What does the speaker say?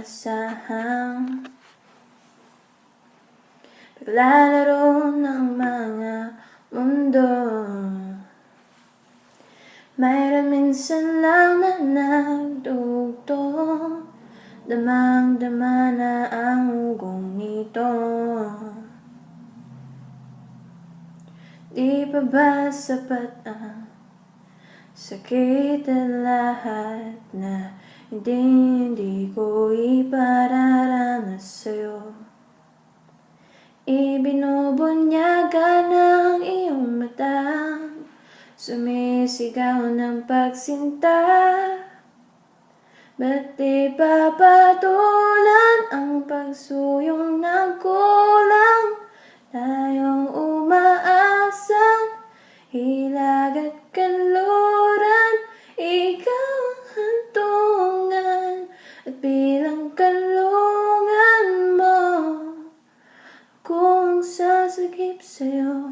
inaasahang paglalaro ng mga mundo. Mayroon minsan lang na nagdugtong, damang-dama na ang ugong nito. Di pa ba sapat ang sakit at lahat na hindi ko ipararanas sa'yo? Ibinubunyaga ng iyong mata, sumisigaw ng pagsinta. Ba't di papatulan ang pagsuyong nagkulang? Tayong umaasang hilag at kanluran, ikaw ang hantungan at bilang kanlungan mo, kung sasagip sa'yo.